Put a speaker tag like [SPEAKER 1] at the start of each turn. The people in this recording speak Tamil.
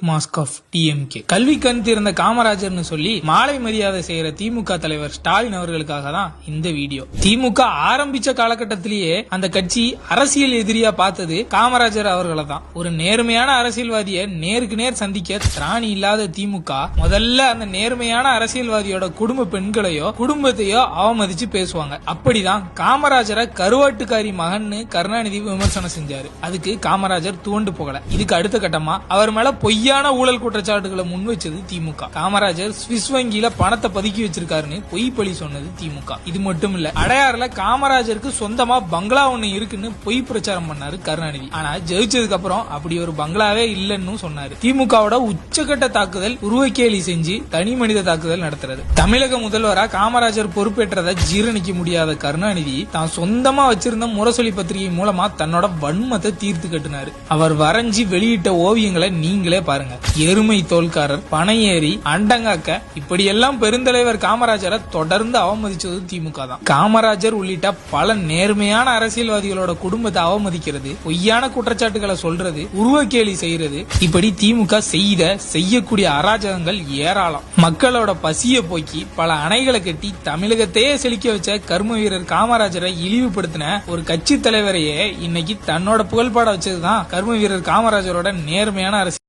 [SPEAKER 1] Mask of DMK. கல்வி கண் திறந்த காமராஜர்னு சொல்லி மாலை மரியாதை செய்யற திமுக தலைவர் ஸ்டாலின் அவர்களுக்காக தான் இந்த வீடியோ. திமுக ஆரம்பிச்ச காலகட்டத்திலேயே அந்த கட்சி அரசியல் எதிரியா பார்த்தது காமராஜர் அவர்களை தான். ஒரு நேர்மையான அரசியல்வாதியை நேருக்கு நேர் சந்திக்க திராணி இல்லாத திமுக முதல்ல அந்த நேர்மையான அரசியல்வாதியோட குடும்ப பெண்களையோ குடும்பத்தையோ அவமதிச்சு பேசுவாங்க. அப்படிதான் காமராஜரை கருவாட்டுக்காரி மகன்னு கருணாநிதி விமர்சனம் செஞ்சாரு. அதுக்கு காமராஜர் துவண்டு போகல. இதுக்கு அடுத்த கட்டமா அவர் மேல பொய்யான ஊழல் குற்றச்சாட்டுகளை முன் வச்சது திமுக. காமராஜர் ஸ்விஸ் வங்கியில பணத்தை பதுக்கி வச்சிருக்காருன்னு பொய் பழி சொன்னது திமுக. இது மட்டும் இல்ல, அடையாறுல காமராஜருக்கு சொந்தமா பங்களா ஒண்ணு இருக்குன்னு பொய் பிரச்சாரம் பண்ணாரு கருணாநிதி. ஆனா ஜெயிச்சதுக்கு அப்புறம் அப்படி ஒரு பங்களாவே இல்லன்னு சொன்னாரு. திமுகவோட உச்சகட்ட தாக்குதல் உருவக்கேலி செஞ்சு தனி மனித தாக்குதல் நடத்துறது. தமிழக முதல்வரா காமராஜர் பொறுப்பேற்றதை ஜீரணிக்க முடியாத கருணாநிதி தான் சொந்தமா வச்சிருந்த முரசொலி பத்திரிகை மூலமா தன்னோட வன்மத்தை தீர்த்து கட்டினாரு. அவர் வரைஞ்சி வெளியிட்ட ஓவியங்களை நீங்களே பாருங்க. எருமை தோல்காரர், பனையேறி, அண்டங்காக்க, இப்படியெல்லாம் பெருந்தலைவர் காமராஜரை தொடர்ந்து அவமதிச்சது திமுக தான். காமராஜர் உள்ளிட்ட பல நேர்மையான அரசியல்வாதிகளோட குடும்பத்தை அவமதிக்கிறது, பொய்யான குற்றச்சாட்டுகளை சொல்றது, உருவக்கேலி செய்யறது, இப்படி திமுக செய்யக்கூடிய அராஜகங்கள் ஏராளம். மக்களோட பசிய போக்கி பல அணைகளை கட்டி தமிழகத்தையே செழிக்க வச்ச கர்ம வீரர் காமராஜரை இழிவுபடுத்தின ஒரு கட்சி தலைவரையே இன்னைக்கு தன்னோட புகழ்பாட வச்சதுதான் கர்ம வீரர் காமராஜரோட நேர்மையான அரசியல்.